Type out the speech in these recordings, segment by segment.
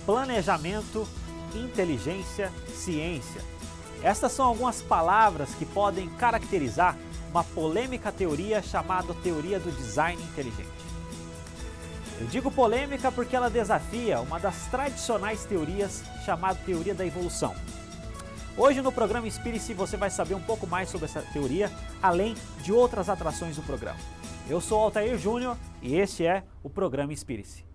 planejamento, inteligência, ciência. Estas são algumas palavras que podem caracterizar uma polêmica teoria chamada teoria do design inteligente. Eu digo polêmica porque ela desafia uma das tradicionais teorias chamada teoria da evolução. Hoje no programa Inspire-se você vai saber um pouco mais sobre essa teoria, além de outras atrações do programa. Eu sou Altair Júnior e este é o programa Inspire-se.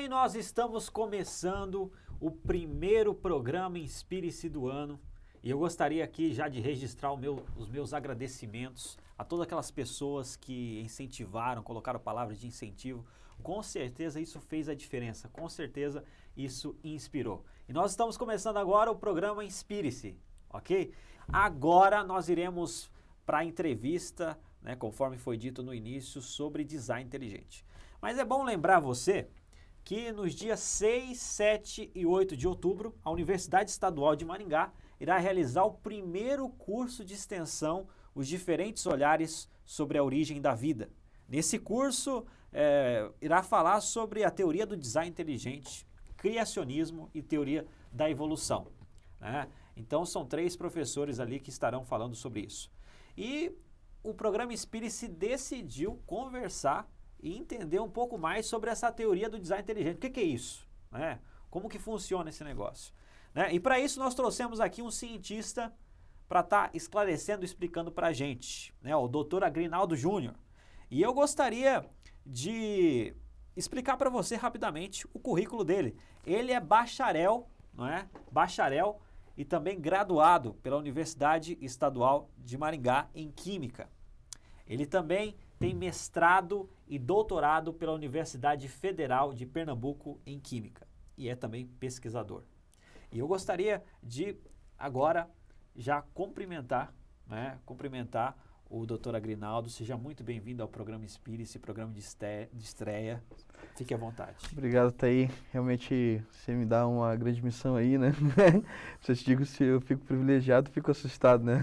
Nós estamos começando o primeiro programa Inspire-se do ano e eu gostaria aqui já de registrar os meus agradecimentos a todas aquelas pessoas que incentivaram, colocaram palavras de incentivo. Com certeza isso fez a diferença, com certeza isso inspirou. E nós estamos começando agora o programa Inspire-se, ok? Agora nós iremos para a entrevista, né, conforme foi dito no início, sobre design inteligente. Mas é bom lembrar você que nos dias 6, 7 e 8 de outubro, a Universidade Estadual de Maringá irá realizar o primeiro curso de extensão, Os Diferentes Olhares sobre a Origem da Vida. Nesse curso, irá falar sobre a teoria do design inteligente, criacionismo e teoria da evolução, né? Então, são 3 professores ali que estarão falando sobre isso. E o programa Inspire-se decidiu conversar e entender um pouco mais sobre essa teoria do design inteligente. O que é isso? Né? Como que funciona esse negócio? Né? E para isso nós trouxemos aqui um cientista para estar esclarecendo, explicando para a gente, né? O Dr. Agrinaldo Júnior. E eu gostaria de explicar para você rapidamente o currículo dele. Ele é bacharel, não é? Bacharel e também graduado pela Universidade Estadual de Maringá em Química. Ele também tem mestrado e doutorado pela Universidade Federal de Pernambuco em Química e é também pesquisador. E eu gostaria de agora já cumprimentar o Dr. Agrinaldo. Seja muito bem-vindo ao programa Inspire-se, programa de estreia. Fique à vontade. Obrigado, Thaí. Realmente você me dá uma grande missão aí, né? Se eu te digo se eu fico privilegiado, fico assustado, né?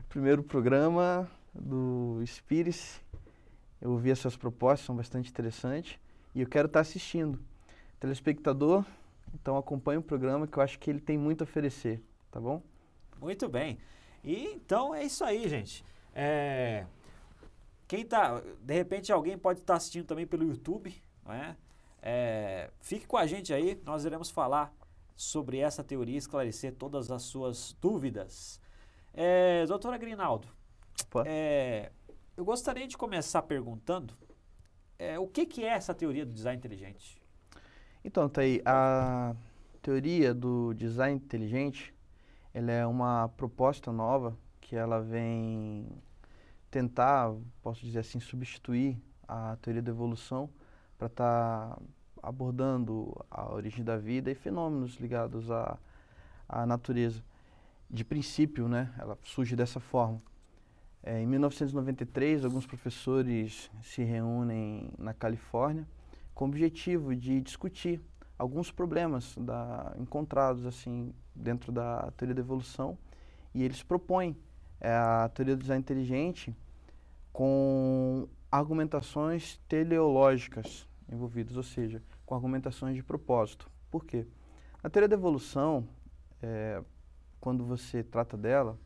Primeiro programa do Inspire-se. Eu ouvi as suas propostas, são bastante interessantes e eu quero estar assistindo. Telespectador, então acompanhe o programa que eu acho que ele tem muito a oferecer, tá bom? Muito bem. E então é isso aí, gente. De repente alguém pode estar assistindo também pelo YouTube, não é? Fique com a gente aí, nós iremos falar sobre essa teoria, esclarecer todas as suas dúvidas. Doutor Agrinaldo, eu gostaria de começar perguntando o que é essa teoria do design inteligente? Então, Thaí, a teoria do design inteligente, ela é uma proposta nova que ela vem tentar, posso dizer assim, substituir a teoria da evolução para estar abordando a origem da vida e fenômenos ligados à natureza. De princípio, né, ela surge dessa forma. Em 1993, alguns professores se reúnem na Califórnia com o objetivo de discutir alguns problemas encontrados assim, dentro da teoria da evolução e eles propõem a teoria do design inteligente com argumentações teleológicas envolvidas, ou seja, com argumentações de propósito. Por quê? A teoria da evolução, quando você trata dela,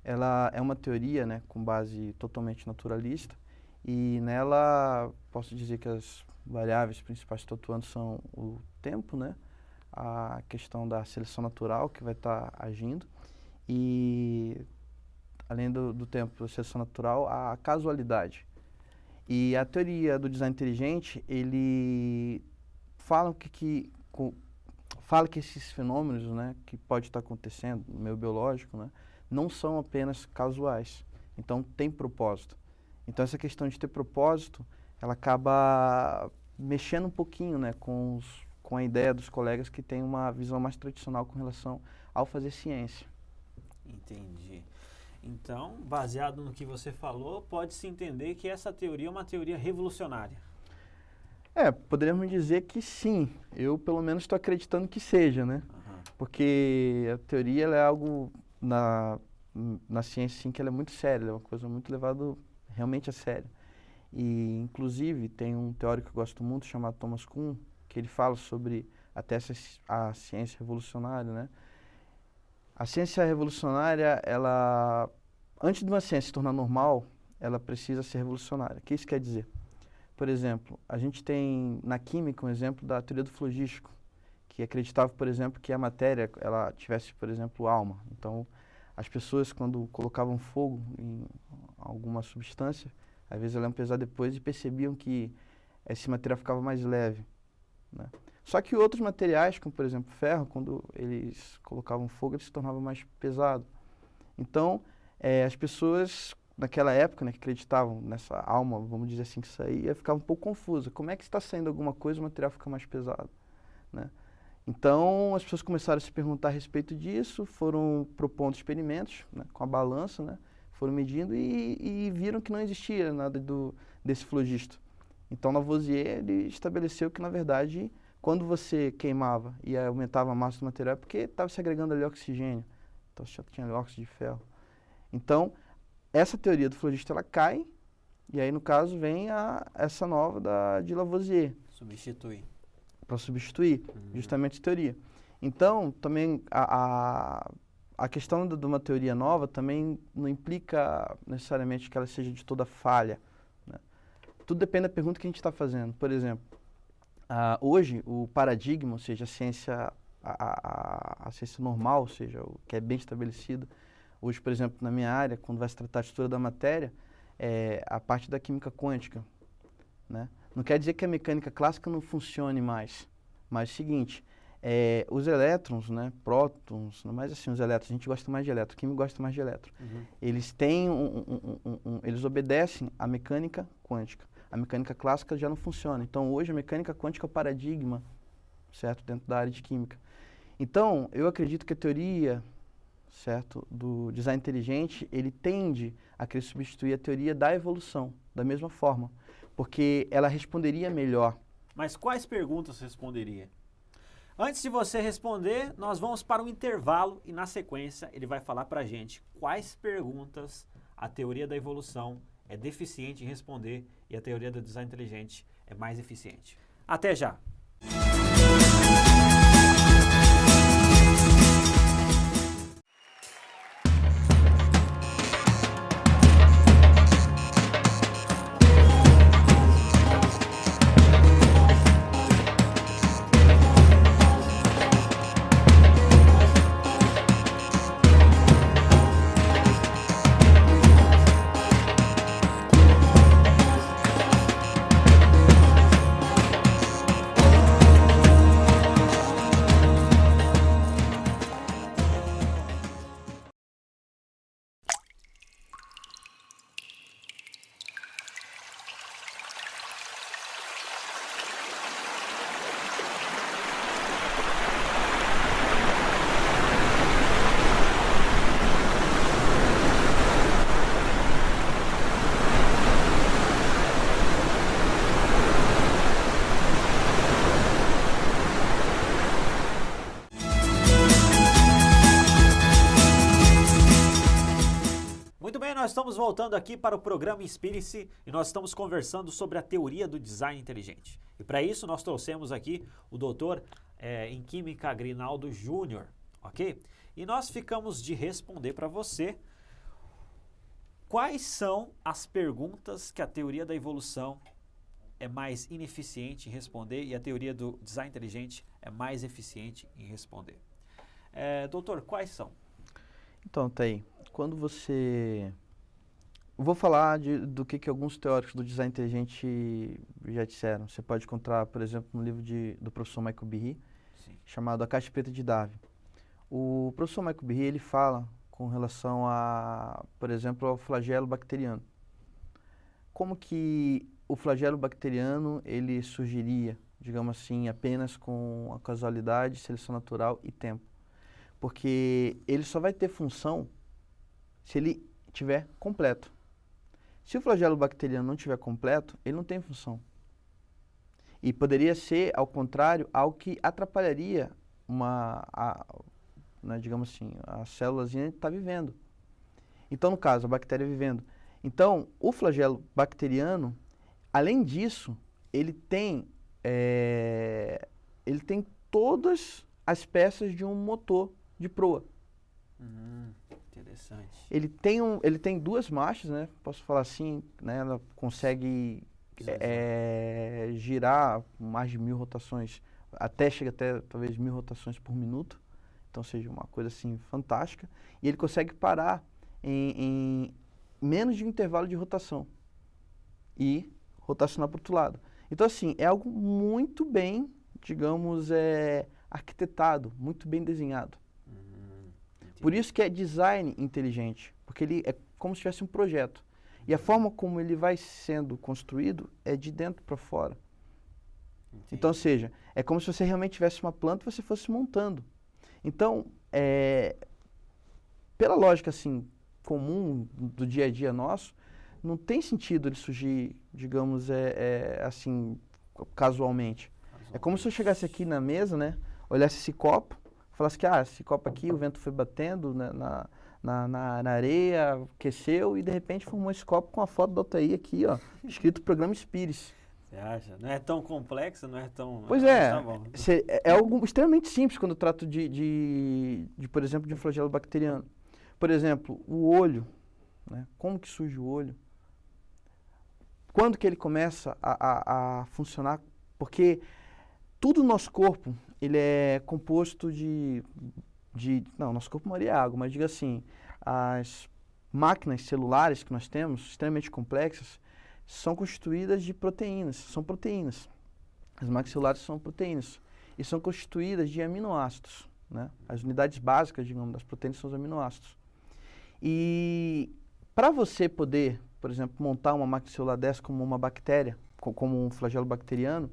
ela é uma teoria, né, com base totalmente naturalista e nela posso dizer que as variáveis principais que estão atuando são o tempo, né, a questão da seleção natural que vai estar agindo e, além do tempo da seleção natural, a casualidade. E a teoria do design inteligente, ele fala que esses fenômenos, né, que pode estar acontecendo no meio biológico, né, não são apenas casuais, então tem propósito. Então essa questão de ter propósito, ela acaba mexendo um pouquinho, né, com com a ideia dos colegas que têm uma visão mais tradicional com relação ao fazer ciência. Entendi. Então, baseado no que você falou, pode-se entender que essa teoria é uma teoria revolucionária. Poderíamos dizer que sim. Eu, pelo menos, estou acreditando que seja, né? Aham. Porque a teoria ela é algo na ciência, sim, que ela é muito séria, ela é uma coisa muito levada realmente a sério. E, inclusive, tem um teórico que eu gosto muito, chamado Thomas Kuhn, que ele fala sobre até a ciência revolucionária, né? A ciência revolucionária, ela, antes de uma ciência se tornar normal, ela precisa ser revolucionária. O que isso quer dizer? Por exemplo, a gente tem na química um exemplo da teoria do flogístico, que acreditava, por exemplo, que a matéria ela tivesse, por exemplo, alma. Então, as pessoas, quando colocavam fogo em alguma substância, às vezes ela ia pesar depois e percebiam que esse material ficava mais leve, né? Só que outros materiais, como por exemplo ferro, quando eles colocavam fogo, ele se tornava mais pesado. Então, as pessoas naquela época, né, que acreditavam nessa alma, vamos dizer assim, que saía, ficavam um pouco confusas. Como é que está saindo alguma coisa e o material fica mais pesado, né? Então, as pessoas começaram a se perguntar a respeito disso, foram propondo experimentos, né, com a balança, né, foram medindo e viram que não existia nada desse flogisto. Então, Lavoisier ele estabeleceu que, na verdade, quando você queimava e aumentava a massa do material, é porque estava se agregando ali oxigênio. Então, você já tinha óxido de ferro. Então, essa teoria do flogisto, ela cai, e aí, no caso, vem essa nova de Lavoisier. Substitui. Para substituir justamente a teoria. Então, também a questão de uma teoria nova também não implica necessariamente que ela seja de toda falha, né? Tudo depende da pergunta que a gente está fazendo. Por exemplo, hoje o paradigma, ou seja, a ciência normal, ou seja, o que é bem estabelecido, hoje, por exemplo, na minha área, quando vai se tratar de estrutura da matéria, é a parte da química quântica, né? Não quer dizer que a mecânica clássica não funcione mais, mas é o seguinte, os elétrons, né, prótons, mas assim, os elétrons, a gente gosta mais de elétron, quem gosta mais de elétron, eles têm eles obedecem à mecânica quântica. A mecânica clássica já não funciona. Então, hoje, a mecânica quântica é o paradigma, certo, dentro da área de química. Então, eu acredito que a teoria, certo, do design inteligente, ele tende a querer substituir a teoria da evolução, da mesma forma, porque ela responderia melhor. Mas quais perguntas responderia? Antes de você responder, nós vamos para um intervalo e, na sequência, ele vai falar para a gente quais perguntas a teoria da evolução é deficiente em responder e a teoria do design inteligente é mais eficiente. Até já! Nós estamos voltando aqui para o programa Inspire-se e nós estamos conversando sobre a teoria do design inteligente. E para isso nós trouxemos aqui o doutor em Química Grinaldo Júnior, ok? E nós ficamos de responder para você quais são as perguntas que a teoria da evolução é mais ineficiente em responder e a teoria do design inteligente é mais eficiente em responder. Doutor, quais são? Então, Thaí, quando você... Eu vou falar do que alguns teóricos do design inteligente já disseram. Você pode encontrar, por exemplo, no livro do professor Michael Behe, chamado A Caixa Preta de Darwin. O professor Michael Behe, ele fala com relação por exemplo, ao flagelo bacteriano. Como que o flagelo bacteriano, ele surgiria digamos assim, apenas com a casualidade, seleção natural e tempo. Porque ele só vai ter função se ele estiver completo. Se o flagelo bacteriano não estiver completo, ele não tem função. E poderia ser, ao contrário, algo que atrapalharia né, digamos assim, a célulazinha está vivendo. Então, no caso, a bactéria vivendo. Então, o flagelo bacteriano, além disso, ele tem todas as peças de um motor de proa. Interessante. Ele tem duas marchas, né? Posso falar assim, né? Ela consegue girar mais de 1000 rotações, chega até talvez 1000 rotações por minuto. Então, seja uma coisa assim fantástica. E ele consegue parar em menos de um intervalo de rotação e rotacionar para o outro lado. Então, assim, é algo muito bem, digamos, arquitetado, muito bem desenhado. Por isso que é design inteligente, porque ele é como se tivesse um projeto. E a forma como ele vai sendo construído é de dentro para fora. Entendi. Então, ou seja, é como se você realmente tivesse uma planta e você fosse montando. Então, pela lógica assim, comum do dia a dia nosso, não tem sentido ele surgir, digamos, assim, casualmente. É como se eu chegasse aqui na mesa, né, olhasse esse copo, falasse que esse copo aqui, o vento foi batendo na areia, aqueceu e de repente formou esse copo com a foto do Altair aqui, ó, escrito Programa Spiris. Você acha? Não é tão complexo, não é tão... Pois tá bom. É algo extremamente simples quando eu trato por exemplo, de um flagelo bacteriano. Por exemplo, o olho, né? Como que surge o olho? Quando que ele começa a funcionar? Porque tudo no nosso corpo, ele é composto não, nosso corpo maioria é água, mas diga assim, as máquinas celulares que nós temos, extremamente complexas, são constituídas de proteínas, são proteínas. As máquinas celulares são proteínas e são constituídas de aminoácidos, né? As unidades básicas, digamos, das proteínas são os aminoácidos. E para você poder, por exemplo, montar uma máquina celular dessa como uma bactéria, como um flagelo bacteriano,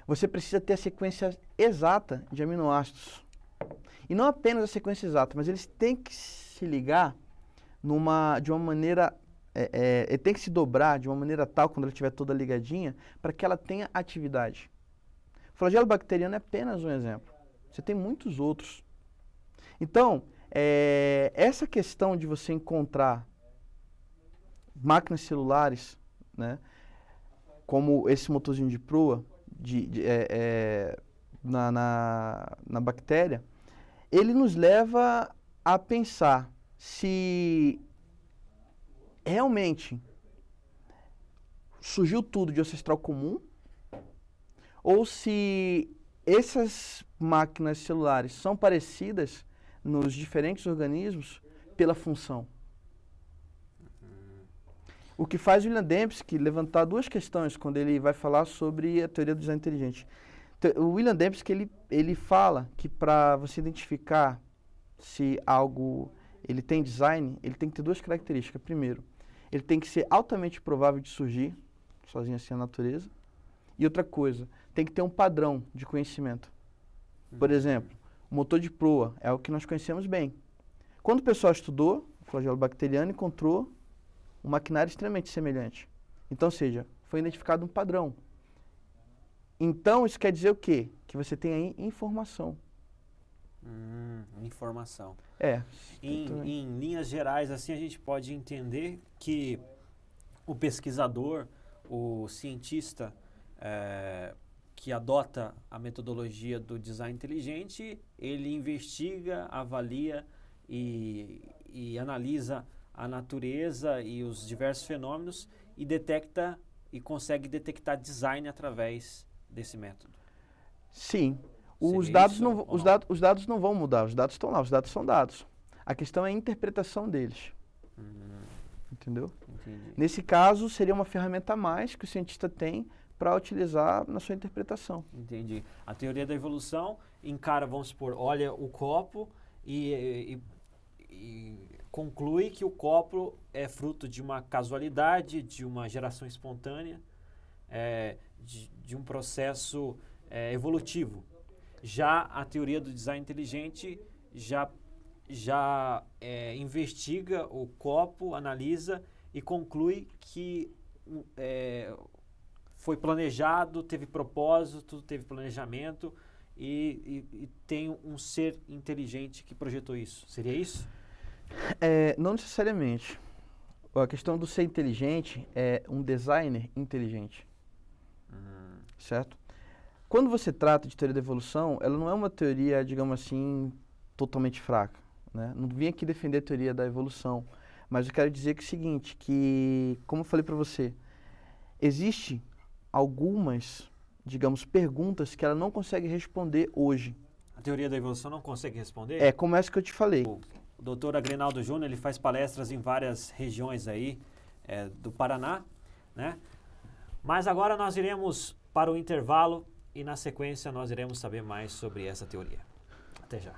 você precisa ter a sequência exata de aminoácidos. E não apenas a sequência exata, mas eles têm que se ligar de uma maneira... ele tem que se dobrar de uma maneira tal, quando ela estiver toda ligadinha, para que ela tenha atividade. O flagelo bacteriano é apenas um exemplo. Você tem muitos outros. Então, essa questão de você encontrar máquinas celulares, né, como esse motorzinho de proa na bactéria, ele nos leva a pensar se realmente surgiu tudo de ancestral comum ou se essas máquinas celulares são parecidas nos diferentes organismos pela função. O que faz William Dembski levantar duas questões quando ele vai falar sobre a teoria do design inteligente. O William Dembski, ele fala que para você identificar se algo ele tem design, ele tem que ter duas características. Primeiro, ele tem que ser altamente provável de surgir, sozinho assim na natureza. E outra coisa, tem que ter um padrão de conhecimento. Por exemplo, o motor de proa é o que nós conhecemos bem. Quando o pessoal estudou o flagelo bacteriano, encontrou um maquinário extremamente semelhante. Então, ou seja, foi identificado um padrão. Então, isso quer dizer o quê? Que você tem aí informação. Informação. Em linhas gerais, assim, a gente pode entender que o pesquisador, o cientista que adota a metodologia do design inteligente, ele investiga, avalia e analisa a natureza e os diversos fenômenos e detecta e consegue detectar design através desse método. Sim. Os dados não vão mudar, os dados estão lá, os dados são dados. A questão é a interpretação deles. Entendeu? Entendi. Nesse caso, seria uma ferramenta a mais que o cientista tem para utilizar na sua interpretação. Entendi. A teoria da evolução encara, vamos supor, olha o copo e conclui que o copo é fruto de uma casualidade, de uma geração espontânea, de um processo evolutivo. Já a teoria do design inteligente já investiga o copo, analisa e conclui que foi planejado, teve propósito, teve planejamento e tem um ser inteligente que projetou isso. Seria isso? Não necessariamente. A questão do ser inteligente é um designer inteligente, certo? Quando você trata de teoria da evolução, ela não é uma teoria, digamos assim, totalmente fraca, né? Não vim aqui defender a teoria da evolução, mas eu quero dizer que é o seguinte, que, como eu falei para você, existe algumas, digamos, perguntas que ela não consegue responder hoje. A teoria da evolução não consegue responder? Como essa que eu te falei. O doutor Agrinaldo Júnior, ele faz palestras em várias regiões aí do Paraná, né? Mas agora nós iremos para o intervalo e na sequência nós iremos saber mais sobre essa teoria. Até já.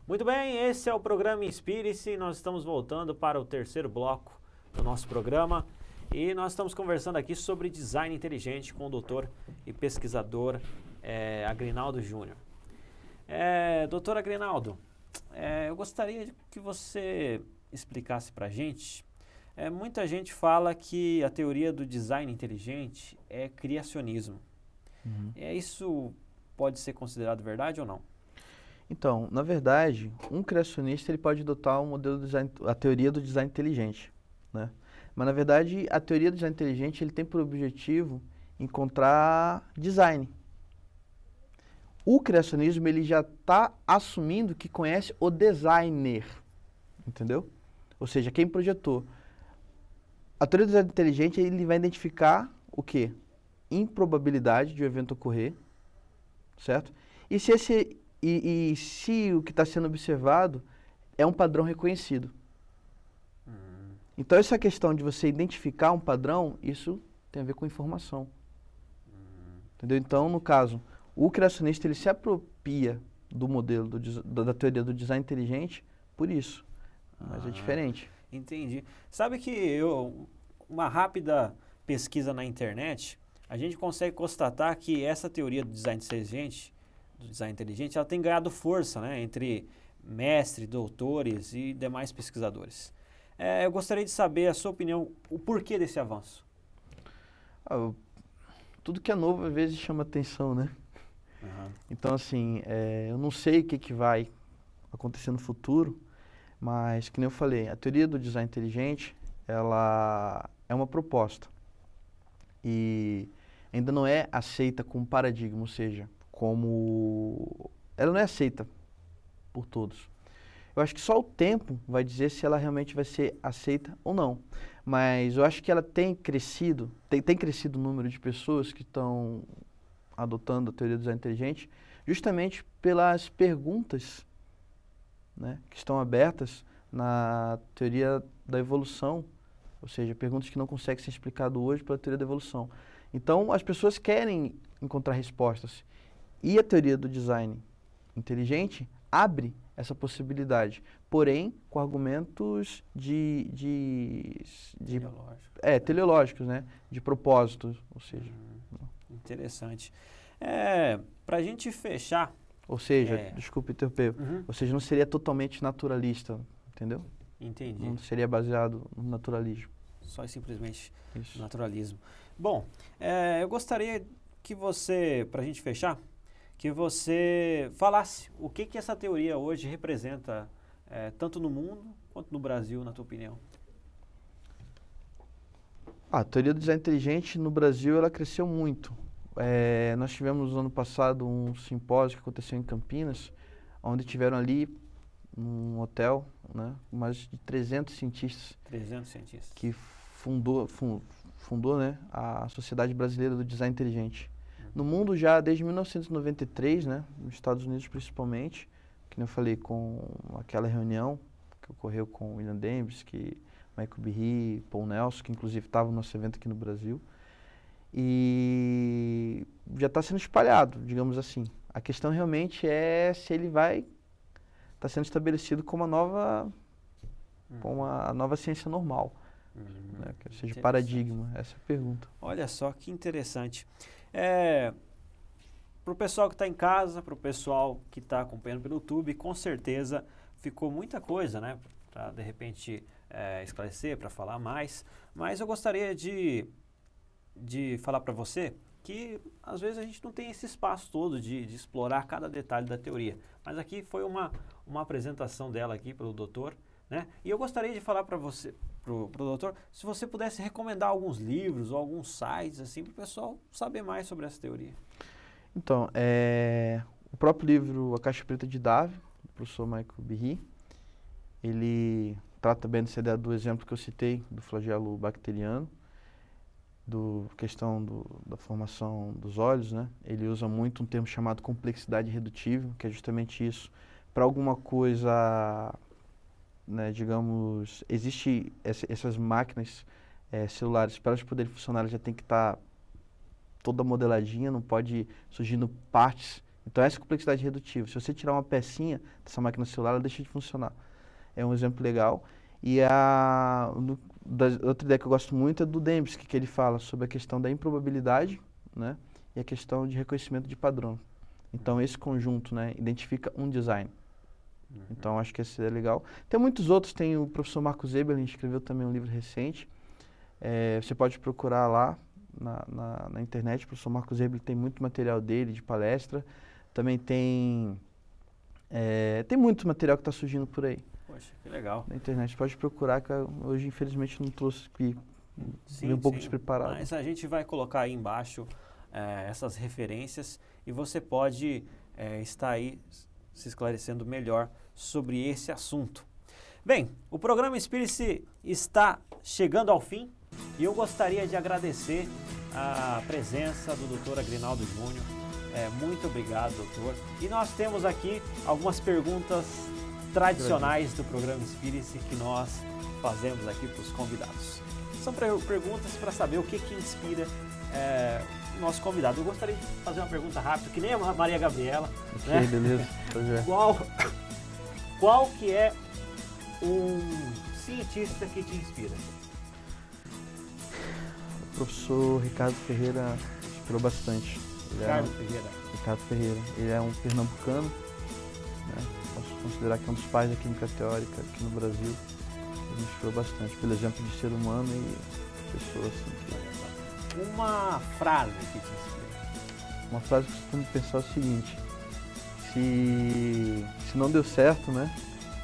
Muito bem, esse é o programa Inspire-se. Nós estamos voltando para o terceiro bloco do nosso programa e nós estamos conversando aqui sobre design inteligente com o doutor e pesquisador Agrinaldo Júnior. Doutor Agrinaldo, eu gostaria que você explicasse para a gente. Muita gente fala que a teoria do design inteligente é criacionismo. Isso pode ser considerado verdade ou não? Então, na verdade, um criacionista ele pode adotar um modelo de design, a teoria do design inteligente, né? Mas na verdade, a teoria do design inteligente ele tem por objetivo encontrar design. O criacionismo ele já está assumindo que conhece o designer, entendeu? Ou seja, quem projetou. A teoria do design inteligente ele vai identificar o quê? Improbabilidade de um evento ocorrer, certo? E se o que está sendo observado é um padrão reconhecido. Então, essa questão de você identificar um padrão, isso tem a ver com informação. Entendeu? Então, no caso, o criacionista ele se apropria do modelo da teoria do design inteligente por isso. Mas é diferente. Entendi. Sabe que uma rápida pesquisa na internet, a gente consegue constatar que essa teoria do design inteligente, ela tem ganhado força, né, entre mestres, doutores e demais pesquisadores. Eu gostaria de saber a sua opinião, o porquê desse avanço. Tudo que é novo às vezes chama atenção, né? Então, assim, eu não sei o que vai acontecer no futuro, mas, que nem eu falei, a teoria do design inteligente, ela é uma proposta e ainda não é aceita como paradigma, ou seja, ela não é aceita por todos. Eu acho que só o tempo vai dizer se ela realmente vai ser aceita ou não. Mas eu acho que ela tem crescido, tem crescido o número de pessoas que estão adotando a teoria do design inteligente, justamente pelas perguntas, né, que estão abertas na teoria da evolução, ou seja, perguntas que não conseguem ser explicadas hoje pela teoria da evolução. Então, as pessoas querem encontrar respostas. E a teoria do design inteligente abre essa possibilidade, porém com argumentos teleológicos, né? De propósito, ou seja. Interessante. Para a gente fechar... Ou seja, desculpe interromper, ou seja, não seria totalmente naturalista, entendeu? Entendi. Não seria baseado no naturalismo. Só e simplesmente Isso. naturalismo. Bom, eu gostaria que você, para a gente fechar, que você falasse o que essa teoria hoje representa, tanto no mundo quanto no Brasil, na tua opinião. A teoria do design inteligente no Brasil ela cresceu muito. Nós tivemos no ano passado um simpósio que aconteceu em Campinas, onde tiveram ali um hotel, né, mais de 300 cientistas. 300 cientistas. Que fundou, né, a Sociedade Brasileira do Design Inteligente. No mundo já desde 1993, né, nos Estados Unidos principalmente, que eu falei com aquela reunião que ocorreu com William Dembski, Michael Burry, Paul Nelson, que inclusive estava no nosso evento aqui no Brasil. E já está sendo espalhado, digamos assim. A questão realmente é se ele vai estar sendo estabelecido como a nova ciência normal, né? Ou seja, paradigma. Essa é a pergunta. Olha só que interessante. Para o pessoal que está em casa, para o pessoal que está acompanhando pelo YouTube, com certeza ficou muita coisa, né? Para de repente esclarecer, para falar mais. Mas eu gostaria de falar para você que às vezes a gente não tem esse espaço todo de explorar cada detalhe da teoria. Mas aqui foi uma apresentação dela aqui pelo doutor, né? E eu gostaria de falar para você, pro doutor, se você pudesse recomendar alguns livros ou alguns sites assim para o pessoal saber mais sobre essa teoria. Então, o próprio livro A Caixa Preta de Darwin, do professor Michael Burry, ele trata bem dessa ideia do exemplo que eu citei, do flagelo bacteriano, questão da formação dos olhos, né? Ele usa muito um termo chamado complexidade redutível, que é justamente isso. Para alguma coisa, né, digamos, existe essas máquinas celulares, para elas poderem funcionar, elas já tem que estar toda modeladinha, não pode surgindo partes. Então essa é a complexidade redutível. Se você tirar uma pecinha dessa máquina celular, ela deixa de funcionar. É um exemplo legal. E outra ideia que eu gosto muito é do Dembski, que ele fala sobre a questão da improbabilidade, né, e a questão de reconhecimento de padrão. Então esse conjunto, né, identifica um design. Então acho que esse é legal. Tem muitos outros, tem o professor Marcos Eberlin, escreveu também um livro recente. Você pode procurar lá na internet, o professor Marcos Eberlin tem muito material dele, de palestra. Também tem muito material que está surgindo por aí. Poxa, que legal. Na internet, pode procurar, que hoje infelizmente não trouxe aqui, vim um pouco despreparado. Mas a gente vai colocar aí embaixo essas referências e você pode estar aí se esclarecendo melhor sobre esse assunto. Bem, o programa Inspire-se está chegando ao fim e eu gostaria de agradecer a presença do Dr. Agrinaldo Júnior. Muito obrigado, doutor. E nós temos aqui algumas perguntas tradicionais do programa Inspire-se que nós fazemos aqui para os convidados. São perguntas para saber o que inspira o nosso convidado. Eu gostaria de fazer uma pergunta rápida, que nem a Maria Gabriela. Ok, né? beleza. Qual que é um cientista que te inspira? O professor Ricardo Ferreira inspirou bastante. Ricardo Ferreira. Ele é um pernambucano, né? Posso considerar que é um dos pais da química teórica aqui no Brasil. Ele me inspirou bastante pelo exemplo de ser humano e pessoa assim. Uma frase que te inspira? Uma frase que eu costumo pensar é o seguinte: se não deu certo, né?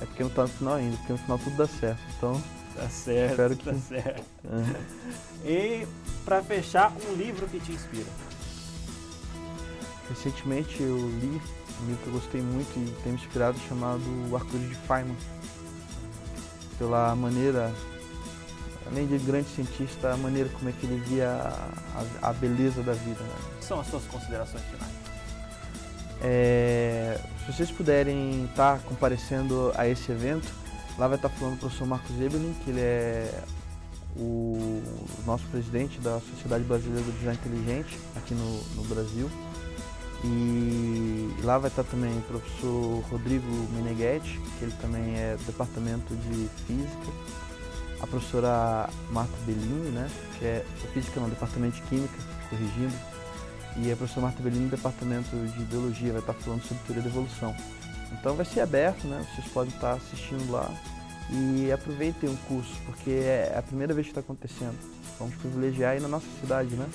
É porque não está no final ainda, porque no final tudo dá certo. Então, tá certo, espero que... tá certo. E para fechar, um livro que te inspira? Recentemente eu li um livro que eu gostei muito e tem me inspirado, chamado O Arco-Íris de Feynman. Pela maneira, além de grande cientista, a maneira como é que ele via a beleza da vida. Né? O que são as suas considerações finais? Se vocês puderem estar comparecendo a esse evento, lá vai estar falando o professor Marcos Eberlin, que ele é o nosso presidente da Sociedade Brasileira do Design Inteligente aqui no Brasil. E lá vai estar também o professor Rodrigo Meneghetti, que ele também é do Departamento de Física. A professora Marta Bellini, né, que é Física no Departamento de Química, corrigindo. E a professora Marta Bellini do Departamento de Biologia vai estar falando sobre teoria da evolução. Então vai ser aberto, né, vocês podem estar assistindo lá. E aproveitem o curso, porque é a primeira vez que está acontecendo. Vamos privilegiar aí na nossa cidade, né?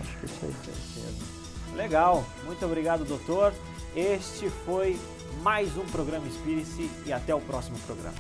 Acho que é isso aí. Legal, muito obrigado, doutor. Este foi mais um programa Inspire-se e até o próximo programa.